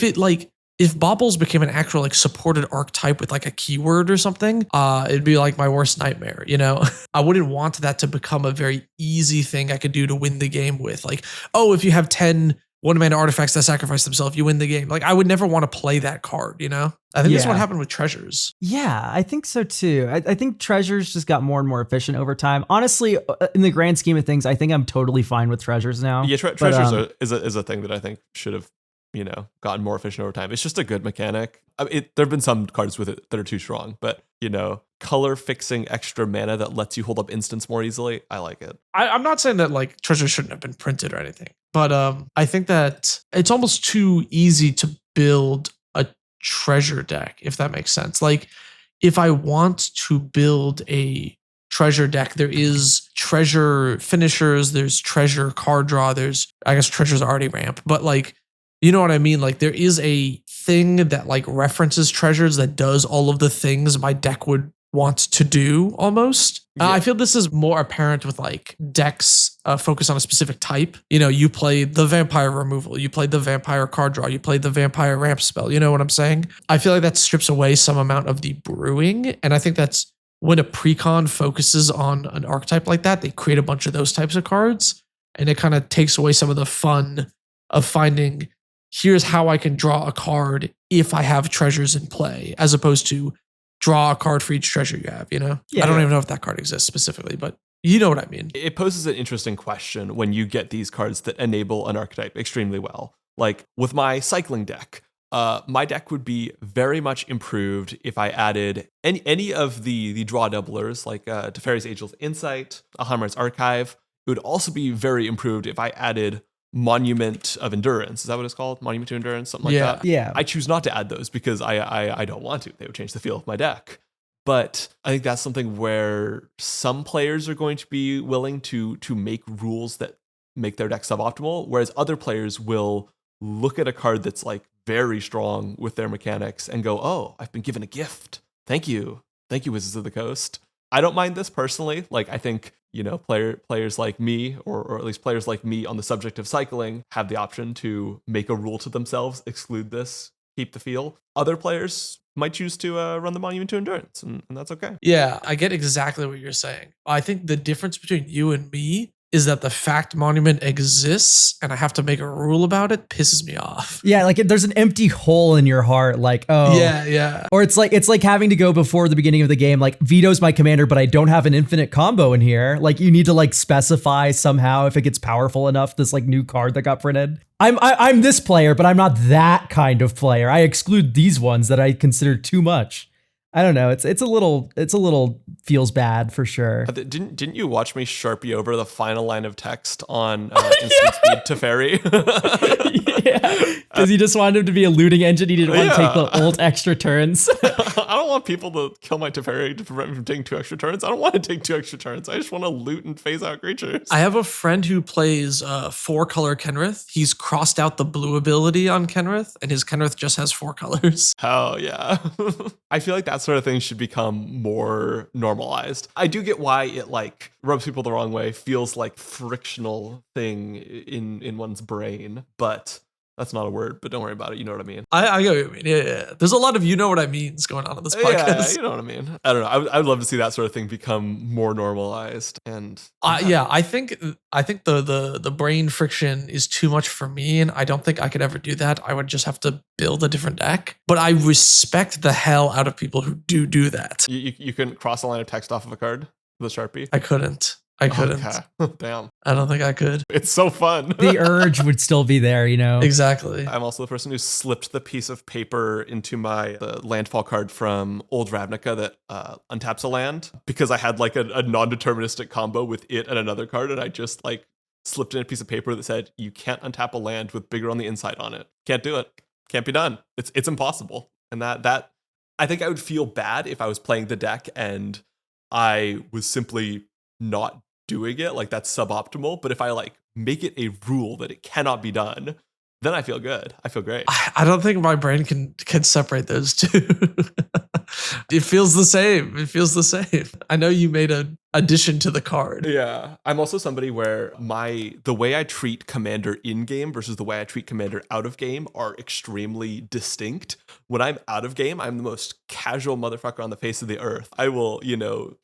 if Baubles became an actual like supported archetype with like a keyword or something, it'd be like my worst nightmare, you know? I wouldn't want that to become a very easy thing I could do to win the game with. Like, oh, if you have 10 one-mana artifacts that sacrifice themselves, you win the game. Like, I would never want to play that card, you know? I think that's what happened with Treasures. Yeah, I think so too. I think Treasures just got more and more efficient over time. Honestly, in the grand scheme of things, I think I'm totally fine with Treasures now. Yeah, Treasures is a thing that I think should have, you know, gotten more efficient over time. It's just a good mechanic. I mean, there have been some cards with it that are too strong, but, you know, color fixing extra mana that lets you hold up instants more easily, I like it. I'm not saying that like Treasures shouldn't have been printed or anything, but I think that it's almost too easy to build a treasure deck, if that makes sense. Like, if I want to build a treasure deck, there is treasure finishers, there's treasure card draw, I guess treasures already ramp, but like, you know what I mean? Like, there is a thing that like references treasures that does all of the things my deck would want to do almost. Yeah. I feel this is more apparent with like decks focused on a specific type. You know, you play the vampire removal, you play the vampire card draw, you play the vampire ramp spell. You know what I'm saying? I feel like that strips away some amount of the brewing. And I think that's when a precon focuses on an archetype like that, they create a bunch of those types of cards. And it kind of takes away some of the fun of finding, here's how I can draw a card if I have treasures in play, as opposed to draw a card for each treasure you have, you know? Yeah. I don't even know if that card exists specifically, but you know what I mean. It poses an interesting question when you get these cards that enable an archetype extremely well. Like with my cycling deck, my deck would be very much improved if I added any of the draw doublers, like Teferi's Ageless Insight, Ahamrar's Archive. It would also be very improved if I added Monument of Endurance. Is that what it's called? Monument to Endurance? Something like that? Yeah. I choose not to add those because I don't want to. They would change the feel of my deck. But I think that's something where some players are going to be willing to make rules that make their deck suboptimal, whereas other players will look at a card that's like very strong with their mechanics and go, oh, I've been given a gift. Thank you. Thank you, Wizards of the Coast. I don't mind this personally. Like, I think, players like me, or at least players like me on the subject of cycling, have the option to make a rule to themselves, exclude this, keep the feel. Other players might choose to run the Monument to Endurance, and that's okay. Yeah, I get exactly what you're saying. I think the difference between you and me is that the fact Monument exists and I have to make a rule about it pisses me off. Yeah, like there's an empty hole in your heart, like, oh. Yeah. Or it's like having to go before the beginning of the game, like, Vito's my commander, but I don't have an infinite combo in here. Like, you need to like specify somehow if it gets powerful enough, this like new card that got printed. I'm this player, but I'm not that kind of player. I exclude these ones that I consider too much. I don't know. It's a little feels bad for sure. Didn't you watch me Sharpie over the final line of text on instant speed Teferi? Yeah, because he just wanted him to be a looting engine. He didn't want to take the ult extra turns. I don't want people to kill my Teferi to prevent me from taking 2 extra turns. I don't want to take 2 extra turns. I just want to loot and phase out creatures. I have a friend who plays 4-color Kenrith. He's crossed out the blue ability on Kenrith, and his Kenrith just has 4 colors. Hell yeah. I feel like that sort of thing should become more normalized. I do get why it like rubs people the wrong way, feels like frictional thing in one's brain, but that's not a word, but don't worry about it. You know what I mean? I get what you mean. Yeah. There's a lot of you know what I means going on in this podcast. Yeah, you know what I mean. I don't know. I would love to see that sort of thing become more normalized. And yeah, I think the brain friction is too much for me, and I don't think I could ever do that. I would just have to build a different deck. But I respect the hell out of people who do that. You couldn't cross a line of text off of a card with a Sharpie? I couldn't. Okay. Damn. I don't think I could. It's so fun. The urge would still be there, you know? Exactly. I'm also the person who slipped the piece of paper into the landfall card from Old Ravnica that untaps a land because I had like a non-deterministic combo with it and another card, and I just like slipped in a piece of paper that said, you can't untap a land with bigger on the inside on it. Can't do it. Can't be done. It's impossible. And that I think I would feel bad if I was playing the deck and I was simply not doing it, like that's suboptimal. But if I like make it a rule that it cannot be done, then I feel good. I feel great. I don't think my brain can separate those two. It feels the same. I know you made an addition to the card. Yeah. I'm also somebody where the way I treat Commander in game versus the way I treat Commander out of game are extremely distinct. When I'm out of game, I'm the most casual motherfucker on the face of the earth. I will,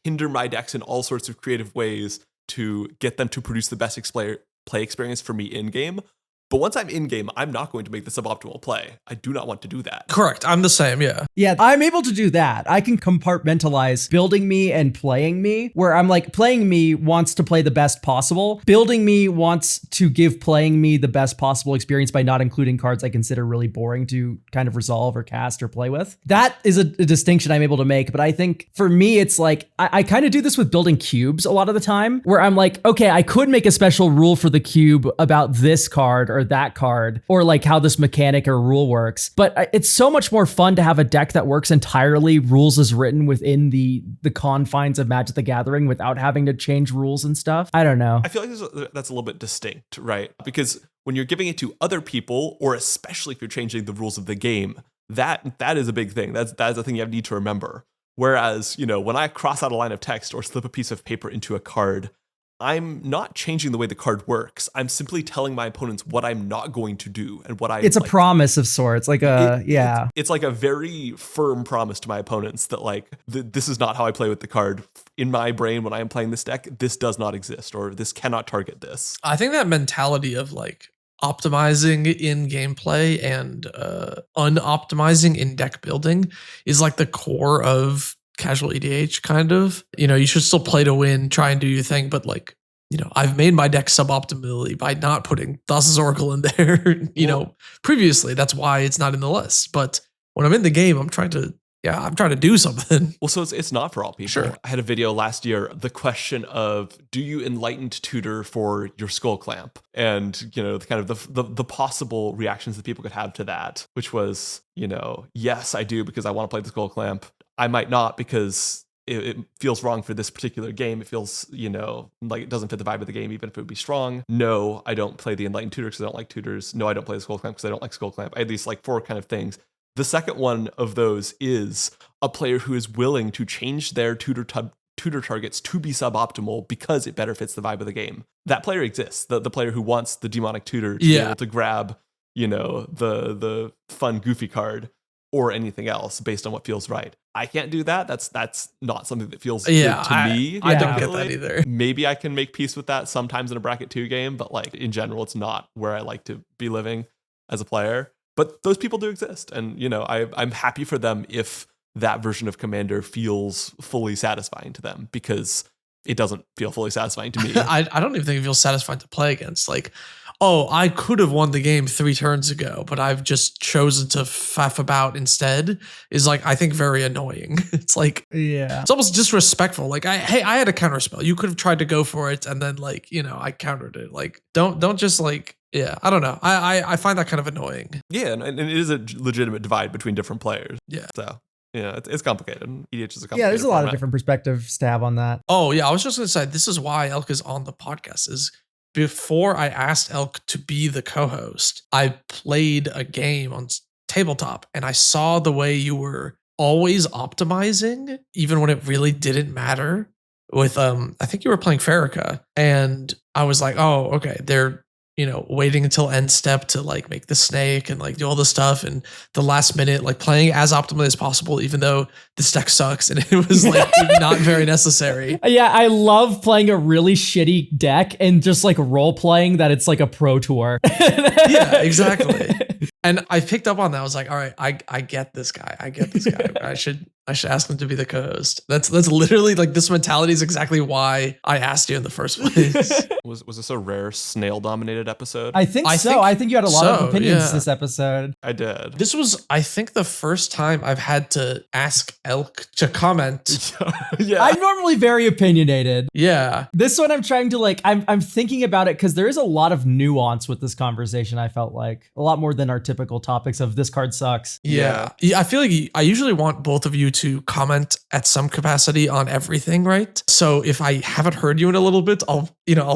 hinder my decks in all sorts of creative ways to get them to produce the best play experience for me in game. But once I'm in game, I'm not going to make the suboptimal play. I do not want to do that. Correct. I'm the same. Yeah. Yeah, I'm able to do that. I can compartmentalize building me and playing me, where I'm like, playing me wants to play the best possible. Building me wants to give playing me the best possible experience by not including cards I consider really boring to kind of resolve or cast or play with. That is a distinction I'm able to make. But I think for me, it's like, I kind of do this with building cubes a lot of the time, where I'm like, okay, I could make a special rule for the cube about this card or that card, or like how this mechanic or rule works. But it's so much more fun to have a deck that works entirely rules as written within the confines of Magic the Gathering without having to change rules and stuff. I don't know. I feel like that's a little bit distinct, right? Because when you're giving it to other people, or especially if you're changing the rules of the game, that is a big thing. That's a thing you need to remember. Whereas, when I cross out a line of text or slip a piece of paper into a card, I'm not changing the way the card works. I'm simply telling my opponents what I'm not going to do and what I. It's a promise of sorts, like It's like a very firm promise to my opponents that like this is not how I play with the card. In my brain, when I am playing this deck, this does not exist, or this cannot target this. I think that mentality of like optimizing in gameplay and unoptimizing in deck building is like the core of casual EDH, kind of. You should still play to win, try and do your thing, but like, I've made my deck suboptimally by not putting Thassa's Oracle in there. Previously, that's why it's not in the list. But when I'm in the game, I'm trying to do something. Well, so it's not for all people. Sure. I had a video last year, the question of, do you enlightened tutor for your skull clamp? And, kind of the possible reactions that people could have to that, which was, yes, I do, because I want to play the skull clamp. I might not because it feels wrong for this particular game. It feels, like it doesn't fit the vibe of the game, even if it would be strong. No, I don't play the Enlightened Tutor because I don't like tutors. No, I don't play the Skull Clamp because I don't like Skull Clamp. I had these like 4 kind of things. The second one of those is a player who is willing to change their tutor targets to be suboptimal because it better fits the vibe of the game. That player exists. The player who wants the demonic tutor to be able to grab, the fun goofy card or anything else based on what feels right. I can't do that. That's not something that feels good to me. I don't get that either. Maybe I can make peace with that sometimes in a bracket 2 game, but like in general, it's not where I like to be living as a player. But those people do exist, and I'm happy for them if that version of Commander feels fully satisfying to them, because it doesn't feel fully satisfying to me. I don't even think it feels satisfying to play against. Like, oh, I could have won the game 3 turns ago, but I've just chosen to faff about instead, is like, I think, very annoying. It's like, it's almost disrespectful. Like, I had a counter spell. You could have tried to go for it, and then like, I countered it. Like, don't just like, I don't know. I find that kind of annoying. Yeah, and it is a legitimate divide between different players. Yeah. So it's complicated. EDH is a complicated. Yeah, there's a lot format. of different perspective stab on that. Oh yeah, I was just gonna say, this is why Elk is on the podcast. Is before I asked Elk to be the co-host, I played a game on tabletop, and I saw the way you were always optimizing, even when it really didn't matter. With I think you were playing Farrakha, and I was like, oh, okay, they're waiting until end step to like make the snake and like do all this stuff, and the last minute like playing as optimally as possible, even though this deck sucks and it was like not very necessary. Yeah, I love playing a really shitty deck and just like role playing that it's like a pro tour. Yeah, exactly. And I picked up on that. I was like, all right, I get this guy. I should ask him to be the co-host. That's literally like, this mentality is exactly why I asked you in the first place. Was this a rare snail dominated episode? I think so. I think you had a lot of opinions this episode. I did. This was, I think, the first time I've had to ask Elk to comment. Yeah. I'm normally very opinionated. Yeah. This one I'm trying to like, I'm thinking about it because there is a lot of nuance with this conversation. I felt like a lot more than our typical topics of this card sucks. Yeah. I feel like I usually want both of you to comment at some capacity on everything, right? So if I haven't heard you in a little bit, I'll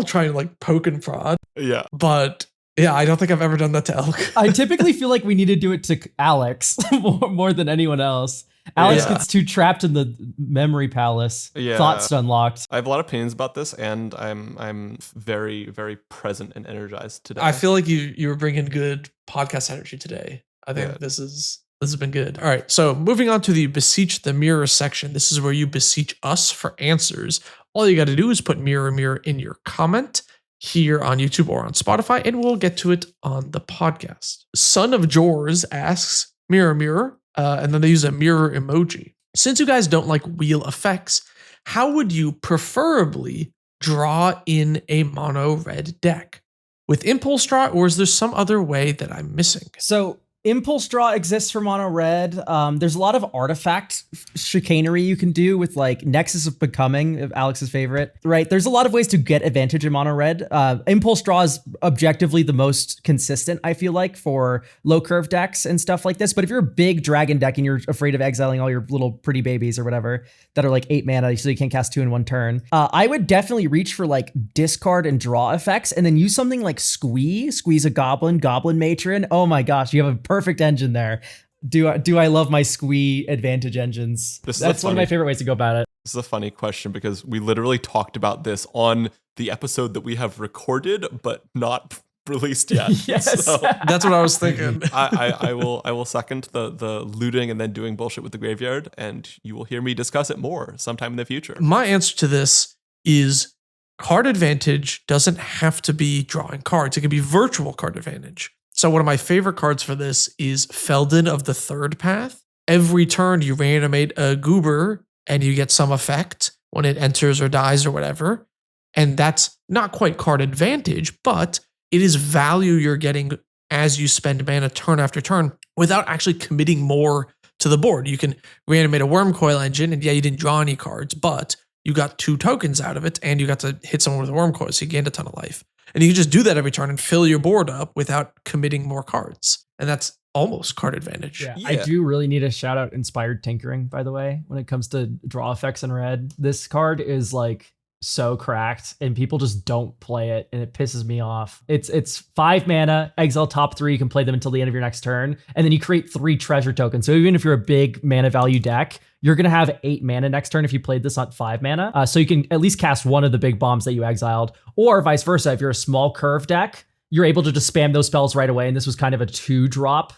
try and like poke and prod. Yeah. But yeah, I don't think I've ever done that to Elk. I typically feel like we need to do it to Alex more than anyone else. Alex gets too trapped in the memory palace. Yeah. Thoughts unlocked. I have a lot of opinions about this, and I'm very, very present and energized today. I feel like you were bringing good podcast energy today. I think this has been good. All right, so moving on to the Beseech the Mirror section. This is where you beseech us for answers. All you got to do is put mirror, mirror in your comment here on YouTube or on Spotify, and we'll get to it on the podcast. Son of Jors asks, mirror, mirror, and then they use a mirror emoji. Since you guys don't like wheel effects, how would you preferably draw in a mono red deck? With Impulse Draw, or is there some other way that I'm missing? So Impulse Draw exists for mono red. There's a lot of artifact chicanery you can do with like Nexus of Becoming, Alex's favorite, right? There's a lot of ways to get advantage in mono red. Impulse Draw is objectively the most consistent, I feel like, for low curve decks and stuff like this. But if you're a big dragon deck and you're afraid of exiling all your little pretty babies or whatever that are like 8 mana, so you can't cast 2 in 1 turn, I would definitely reach for like discard and draw effects, and then use something like squeeze a goblin matron. Oh my gosh, you have a perfect engine there. Do I love my squee advantage engines? That's one of my favorite ways to go about it. This is a funny question because we literally talked about this on the episode that we have recorded but not released yet. Yes. So That's what I was thinking. I will second the looting and then doing bullshit with the graveyard, and you will hear me discuss it more sometime in the future. My answer to this is card advantage doesn't have to be drawing cards. It can be virtual card advantage. So one of my favorite cards for this is Feldon of the Third Path. Every turn you reanimate a goober and you get some effect when it enters or dies or whatever. And that's not quite card advantage, but it is value you're getting as you spend mana turn after turn without actually committing more to the board. You can reanimate a Wormcoil Engine, and yeah, you didn't draw any cards, but you got 2 tokens out of it, and you got to hit someone with a Wormcoil, so you gained a ton of life. And you can just do that every turn and fill your board up without committing more cards. And that's almost card advantage. Yeah, Yeah. I do really need a shout out Inspired Tinkering, by the way, when it comes to draw effects in red. This card is like so cracked and people just don't play it and it pisses me off. It's 5 mana, exile top 3, you can play them until the end of your next turn, and then you create 3 treasure tokens. So even if you're a big mana value deck, you're going to have 8 mana next turn if you played this on 5 mana. So you can at least cast one of the big bombs that you exiled, or vice versa. If you're a small curve deck, you're able to just spam those spells right away. And this was kind of a 2-drop,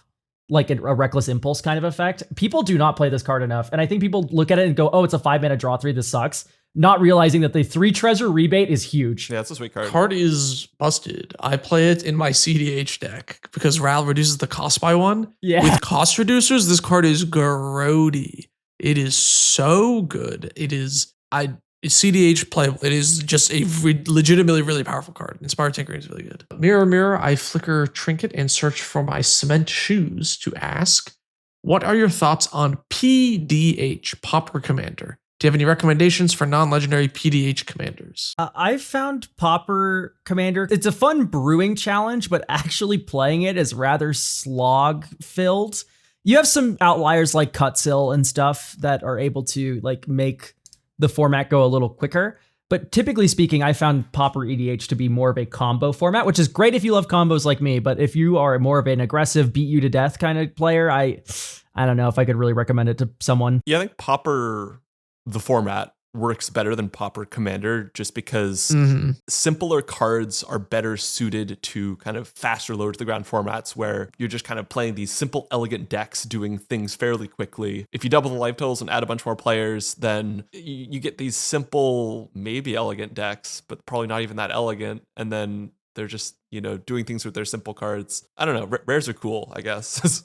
like a Reckless Impulse kind of effect. People do not play this card enough. And I think people look at it and go, oh, it's a 5 mana draw 3. This sucks. Not realizing that the 3 treasure rebate is huge. Yeah, it's a sweet card. Card is busted. I play it in my CDH deck because Ral reduces the cost by 1. Yeah. With cost reducers, this card is grody. It is so good. It's CDH playable. It is just a legitimately really powerful card. Inspired Tinkering is really good. Mirror, mirror, I flicker trinket and search for my cement shoes to ask, what are your thoughts on PDH, Pauper Commander? Do you have any recommendations for non-legendary PDH commanders? I've found Pauper Commander. It's a fun brewing challenge, but actually playing it is rather slog-filled. You have some outliers like Cutsil and stuff that are able to like make the format go a little quicker. But typically speaking, I found Pauper EDH to be more of a combo format, which is great if you love combos like me. But if you are more of an aggressive, beat you to death kind of player, I don't know if I could really recommend it to someone. Yeah, I think Pauper, the format, works better than Pauper Commander just because simpler cards are better suited to kind of faster lower to the ground formats where you're just kind of playing these simple, elegant decks doing things fairly quickly. If you double the life totals and add a bunch more players, then you get these simple, maybe elegant decks, but probably not even that elegant. And then they're just, doing things with their simple cards. I don't know. Rares are cool, I guess.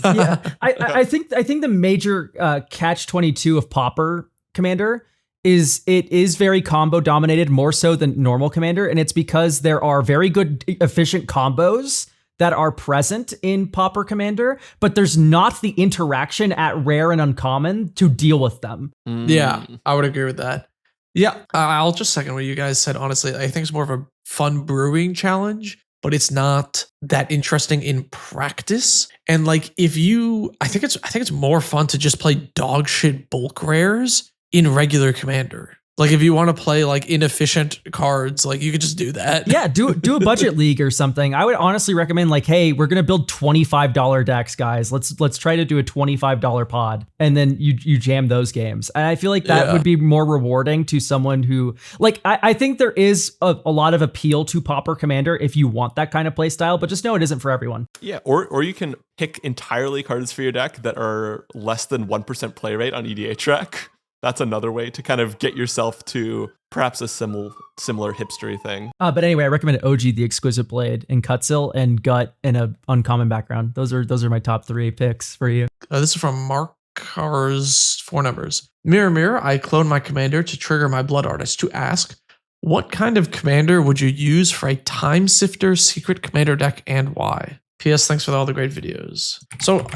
Yeah, I think the major catch-22 of Pauper Commander is it is very combo dominated, more so than normal Commander, and it's because there are very good efficient combos that are present in Pauper Commander, but there's not the interaction at rare and uncommon to deal with them. Yeah, I would agree with that. Yeah, I'll just second what you guys said. Honestly, I think it's more of a fun brewing challenge, but it's not that interesting in practice. And like, I think it's more fun to just play dog shit bulk rares in regular Commander. Like if you want to play like inefficient cards, like you could just do that. Yeah, do a budget league or something. I would honestly recommend like, hey, we're gonna build $25 decks, guys. Let's try to do a $25 pod, and then you jam those games. And I feel like that would be more rewarding to someone who like. I think there is a lot of appeal to Pauper Commander if you want that kind of play style, but just know it isn't for everyone. Yeah, or you can pick entirely cards for your deck that are less than 1% play rate on EDH track. That's another way to kind of get yourself to perhaps a similar hipstery thing. But anyway, I recommend OG the Exquisite Blade and Cutsil and Gut in a uncommon background. Those are my top 3 picks for you. This is from Mark Carr's 4 numbers. Mirror, mirror, I clone my commander to trigger my blood artist to ask, what kind of commander would you use for a Time Sifter secret commander deck and why? P.S. Thanks for all the great videos. So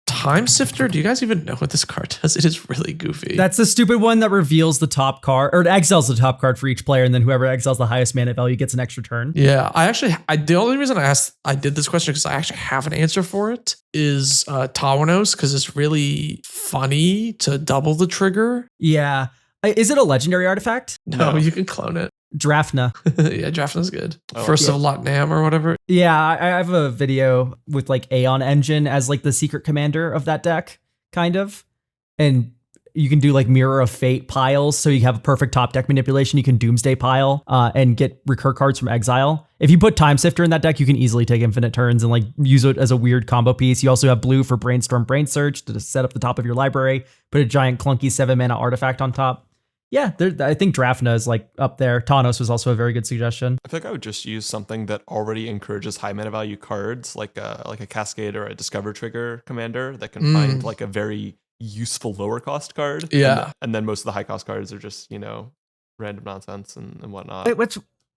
Time Sifter, do you guys even know what this card does? It is really goofy. That's the stupid one that reveals the top card, or it exiles the top card for each player, and then whoever exiles the highest mana value gets an extra turn. Yeah, the only reason I did this question because I actually have an answer for it is Tawanos, because it's really funny to double the trigger. Yeah. Is it a legendary artifact? No, you can clone it. Drafna. Yeah, Drafna's good. First of Lotnam or whatever. Yeah, I have a video with like Aeon Engine as like the secret commander of that deck, kind of. And you can do like Mirror of Fate piles, so you have a perfect top deck manipulation. You can Doomsday pile and get recur cards from exile. If you put Time Sifter in that deck, you can easily take infinite turns and like use it as a weird combo piece. You also have blue for Brainstorm Brain Search to set up the top of your library. Put a giant clunky 7 mana artifact on top. Yeah, I think Drafna is like up there. Tanos was also a very good suggestion. I think I would just use something that already encourages high mana value cards, like a Cascade or a Discover Trigger commander that can find like a very useful lower cost card. Yeah, and then most of the high cost cards are just random nonsense and whatnot. Wait,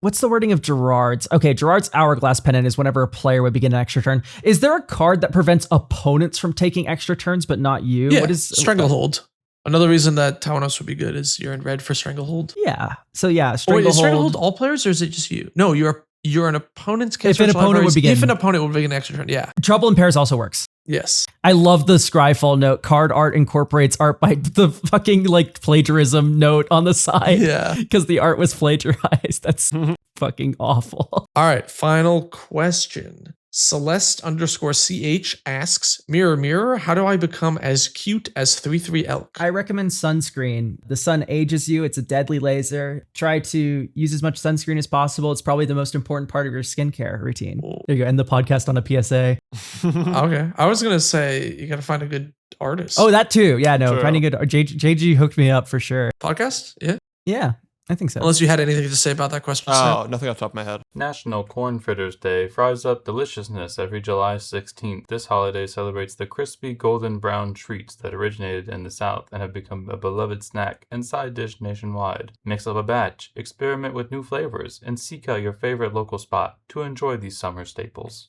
what's the wording of Gerard's? Okay, Gerard's Hourglass Pennant is whenever a player would begin an extra turn. Is there a card that prevents opponents from taking extra turns, but not you? Yeah, what is Stranglehold. Another reason that Tawanos would be good is you're in red for Stranglehold. Yeah. So yeah, Wait, is Stranglehold all players or is it just you? No, you're Your an opponent's If an search opponent libraries would begin- if an opponent would begin an extra turn. Yeah. Trouble in Pairs also works. Yes. I love the Scryfall note. Card art incorporates art by the fucking like plagiarism note on the side. Yeah. Because the art was plagiarized. That's fucking awful. All right. Final question. Celeste_CH asks, Mirror, mirror, how do I become as cute as 3/3 elk? I recommend sunscreen. The sun ages you. It's a deadly laser. Try to use as much sunscreen as possible. It's probably the most important part of your skincare routine. There you go. End the podcast on a PSA. Okay. I was going to say you got to find a good artist. Oh, that too. Yeah, no. True. Finding good. JG hooked me up for sure. Podcast? Yeah. Yeah, I think so. Unless you had anything to say about that question. Oh, nothing off the top of my head. National Corn Fritters Day fries up deliciousness every July 16th. This holiday celebrates the crispy golden brown treats that originated in the South and have become a beloved snack and side dish nationwide. Mix up a batch, experiment with new flavors, and seek out your favorite local spot to enjoy these summer staples.